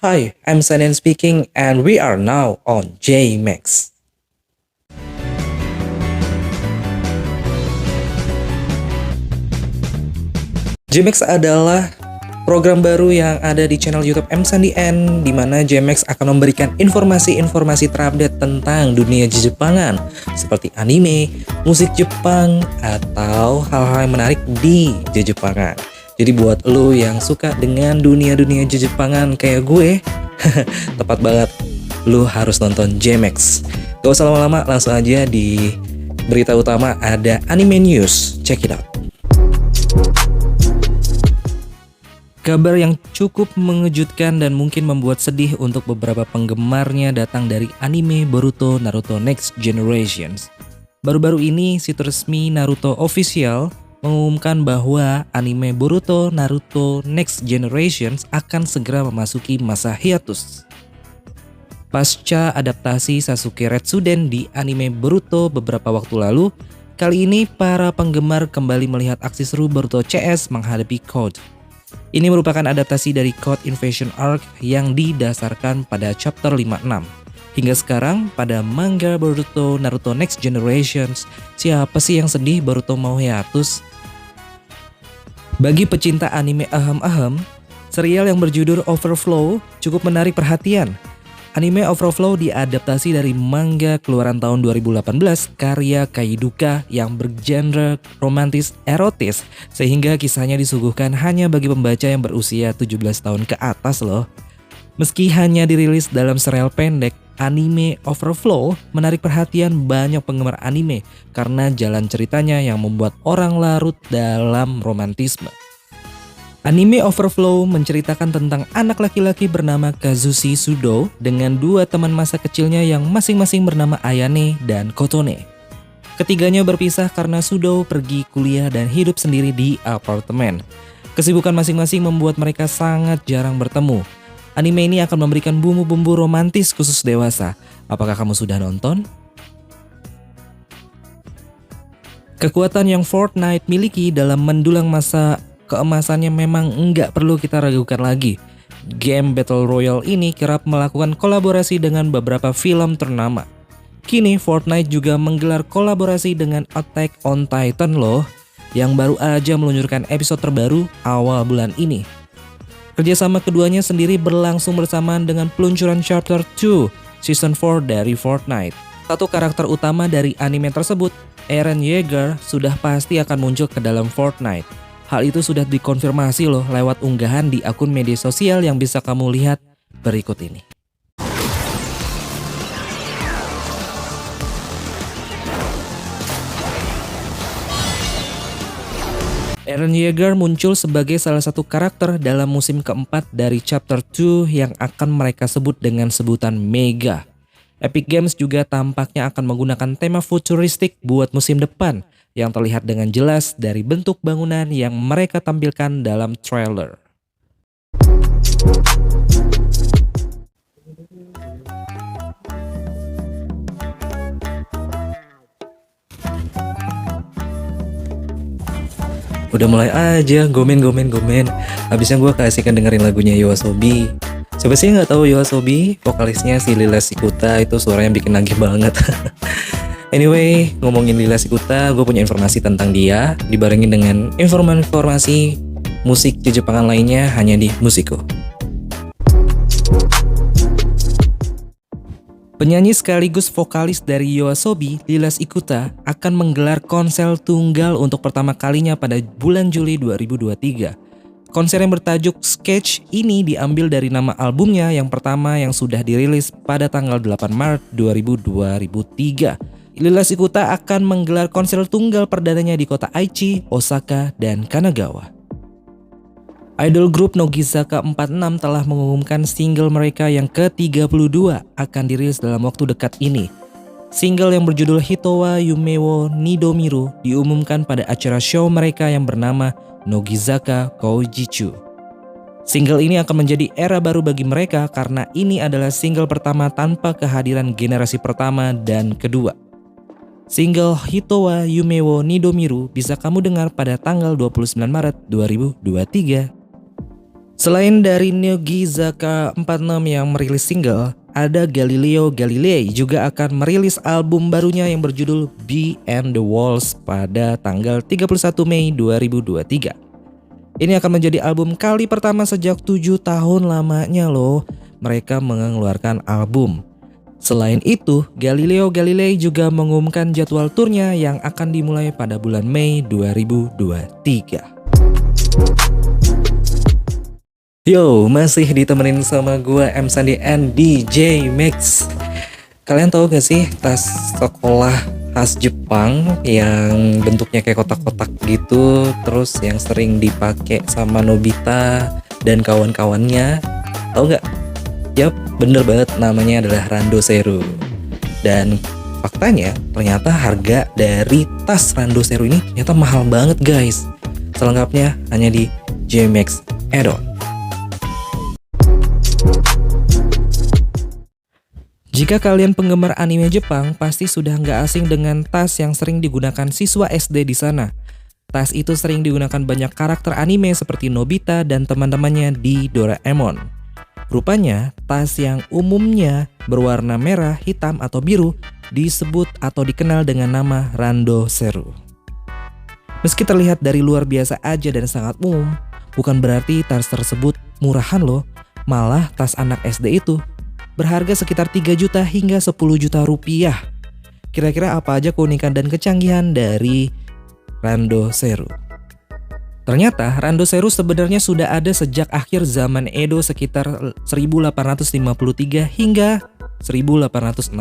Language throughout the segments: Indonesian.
Hi, I'm Sanen speaking, and we are now on JMax. JMax adalah program baru yang ada di channel YouTube M Sandi N, di mana JMax akan memberikan informasi-informasi terupdate tentang dunia Jepangan, seperti anime, musik Jepang, atau hal-hal yang menarik di Jepangan. Jadi buat lo yang suka dengan dunia-dunia Jepangan kayak gue, tepat banget, lo harus nonton JMax. Gak usah lama-lama, langsung aja di berita utama ada anime news. Check it out. Kabar yang cukup mengejutkan dan mungkin membuat sedih untuk beberapa penggemarnya datang dari anime Boruto Naruto Next Generations. Baru-baru ini situs resmi Naruto Official mengumumkan bahwa anime Boruto Naruto Next Generations akan segera memasuki masa hiatus. Pasca adaptasi Sasuke Retsuden di anime Boruto beberapa waktu lalu, kali ini para penggemar kembali melihat aksi seru Boruto CS menghadapi Code. Ini merupakan adaptasi dari Code Invasion Arc yang didasarkan pada chapter 56. Hingga sekarang, pada manga Boruto Naruto Next Generations, siapa sih yang sedih Boruto mau hiatus? Bagi pecinta anime ahem-ahem, serial yang berjudul Overflow cukup menarik perhatian. Anime Overflow diadaptasi dari manga keluaran tahun 2018 karya Kaiduka yang bergenre romantis erotis, sehingga kisahnya disuguhkan hanya bagi pembaca yang berusia 17 tahun ke atas loh. Meski hanya dirilis dalam serial pendek, anime Overflow menarik perhatian banyak penggemar anime karena jalan ceritanya yang membuat orang larut dalam romantisme. Anime Overflow menceritakan tentang anak laki-laki bernama Kazushi Sudo dengan dua teman masa kecilnya yang masing-masing bernama Ayane dan Kotone. Ketiganya berpisah karena Sudo pergi kuliah dan hidup sendiri di apartemen. Kesibukan masing-masing membuat mereka sangat jarang bertemu. Anime ini akan memberikan bumbu-bumbu romantis khusus dewasa. Apakah kamu sudah nonton? Kekuatan yang Fortnite miliki dalam mendulang masa keemasannya memang nggak perlu kita ragukan lagi. Game Battle Royale ini kerap melakukan kolaborasi dengan beberapa film ternama. Kini Fortnite juga menggelar kolaborasi dengan Attack on Titan loh, yang baru aja meluncurkan episode terbaru awal bulan ini. Kerjasama keduanya sendiri berlangsung bersamaan dengan peluncuran Chapter 2 Season 4 dari Fortnite. Satu karakter utama dari anime tersebut, Eren Yeager, sudah pasti akan muncul ke dalam Fortnite. Hal itu sudah dikonfirmasi loh lewat unggahan di akun media sosial yang bisa kamu lihat berikut ini. Eren Yeager muncul sebagai salah satu karakter dalam musim keempat dari Chapter 2 yang akan mereka sebut dengan sebutan Mega. Epic Games juga tampaknya akan menggunakan tema futuristik buat musim depan, yang terlihat dengan jelas dari bentuk bangunan yang mereka tampilkan dalam trailer. Udah mulai aja gomen. Habisnya gue kasihkan dengerin lagunya Yoasobi. Siapa sih yang gak tahu Yoasobi? Vokalisnya si Lila Sikuta, itu suaranya bikin nagih banget. Anyway, ngomongin Lila Sikuta, gue punya informasi tentang dia, dibarengin dengan informasi musik Jepangan lainnya hanya di Musiko. Penyanyi sekaligus vokalis dari Yoasobi, Lila Sikuta, akan menggelar konser tunggal untuk pertama kalinya pada bulan Juli 2023. Konser yang bertajuk Sketch ini diambil dari nama albumnya yang pertama yang sudah dirilis pada tanggal 8 Maret 2003. Lila Sikuta akan menggelar konser tunggal perdananya di kota Aichi, Osaka, dan Kanagawa. Idol group Nogizaka 46 telah mengumumkan single mereka yang ke-32 akan dirilis dalam waktu dekat ini. Single yang berjudul Hitowa Yume wo Nidomiru diumumkan pada acara show mereka yang bernama Nogizaka Koujichu. Single ini akan menjadi era baru bagi mereka karena ini adalah single pertama tanpa kehadiran generasi pertama dan kedua. Single Hitowa Yume wo Nidomiru bisa kamu dengar pada tanggal 29 Maret 2023. Selain dari Nogizaka 46 yang merilis single, ada Galileo Galilei juga akan merilis album barunya yang berjudul Be and the Walls pada tanggal 31 Mei 2023. Ini akan menjadi album kali pertama sejak 7 tahun lamanya loh mereka mengeluarkan album. Selain itu, Galileo Galilei juga mengumumkan jadwal turnya yang akan dimulai pada bulan Mei 2023. Yo, masih ditemenin sama gue M Sandi and DJ Max. Kalian tahu gak sih tas sekolah khas Jepang yang bentuknya kayak kotak-kotak gitu, terus yang sering dipakai sama Nobita dan kawan-kawannya? Tahu gak? Yap, bener banget, namanya adalah Randoseru. Dan faktanya ternyata harga dari tas Randoseru ini ternyata mahal banget guys. Selengkapnya hanya di JMax Add-on. Jika kalian penggemar anime Jepang, pasti sudah nggak asing dengan tas yang sering digunakan siswa SD di sana. Tas itu sering digunakan banyak karakter anime seperti Nobita dan teman-temannya di Doraemon. Rupanya, tas yang umumnya berwarna merah, hitam, atau biru disebut atau dikenal dengan nama Randoseru. Meski terlihat dari luar biasa aja dan sangat umum, bukan berarti tas tersebut murahan loh. Malah tas anak SD itu berharga sekitar 3 juta hingga 10 juta rupiah. Kira-kira apa aja keunikan dan kecanggihan dari Randoseru? Ternyata Randoseru sebenarnya sudah ada sejak akhir zaman Edo sekitar 1853 hingga 1869.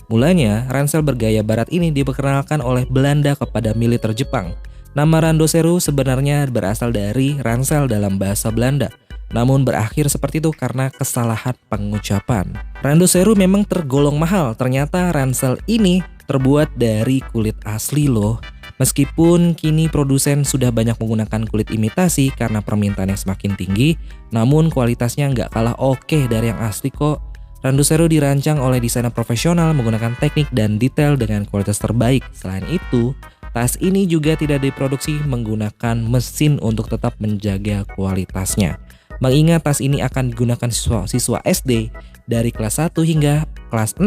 Mulanya, ransel bergaya barat ini diperkenalkan oleh Belanda kepada militer Jepang. Nama Randoseru sebenarnya berasal dari ransel dalam bahasa Belanda, namun berakhir seperti itu karena kesalahan pengucapan. Randoseru memang tergolong mahal, ternyata ransel ini terbuat dari kulit asli loh. Meskipun kini produsen sudah banyak menggunakan kulit imitasi karena permintaan yang semakin tinggi, namun kualitasnya nggak kalah oke dari yang asli kok. Randoseru dirancang oleh desainer profesional menggunakan teknik dan detail dengan kualitas terbaik. Selain itu, tas ini juga tidak diproduksi menggunakan mesin untuk tetap menjaga kualitasnya. Mengingat tas ini akan digunakan siswa SD dari kelas 1 hingga kelas 6,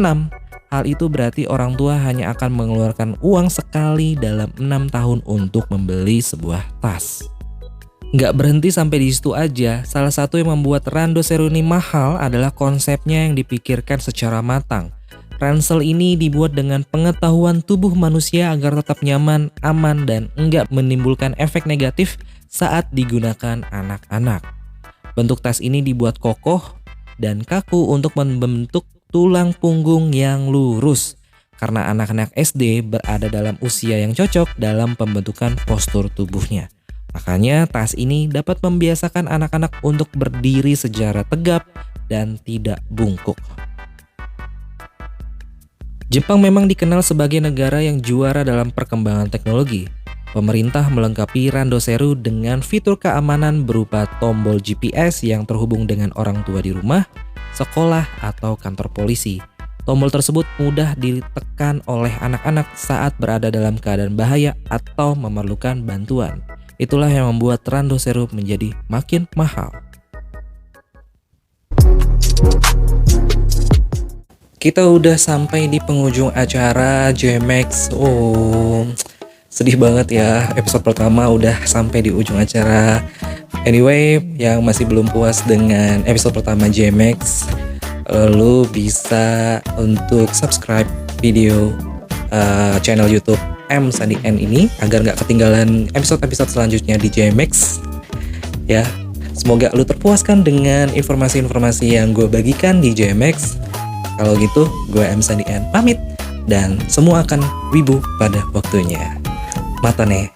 hal itu berarti orang tua hanya akan mengeluarkan uang sekali dalam 6 tahun untuk membeli sebuah tas. Nggak berhenti sampai di situ aja, salah satu yang membuat Randoseru ini mahal adalah konsepnya yang dipikirkan secara matang. Ransel ini dibuat dengan pengetahuan tubuh manusia agar tetap nyaman, aman, dan enggak menimbulkan efek negatif saat digunakan anak-anak. Bentuk tas ini dibuat kokoh dan kaku untuk membentuk tulang punggung yang lurus karena anak-anak SD berada dalam usia yang cocok dalam pembentukan postur tubuhnya. Makanya tas ini dapat membiasakan anak-anak untuk berdiri secara tegap dan tidak bungkuk. Jepang memang dikenal sebagai negara yang juara dalam perkembangan teknologi. Pemerintah melengkapi Randoseru dengan fitur keamanan berupa tombol GPS yang terhubung dengan orang tua di rumah, sekolah, atau kantor polisi. Tombol tersebut mudah ditekan oleh anak-anak saat berada dalam keadaan bahaya atau memerlukan bantuan. Itulah yang membuat Randoseru menjadi makin mahal. Kita udah sampai di penghujung acara JMax. Sedih banget ya, episode pertama udah sampai di ujung acara. Anyway, yang masih belum puas dengan episode pertama JMax, lu bisa untuk subscribe video channel YouTube M Sandi N ini agar nggak ketinggalan episode-episode selanjutnya di JMax. Ya, semoga lu terpuaskan dengan informasi-informasi yang gue bagikan di JMax. Kalau gitu, gue M Sandi N pamit dan semua akan wibu pada waktunya. Mata nih.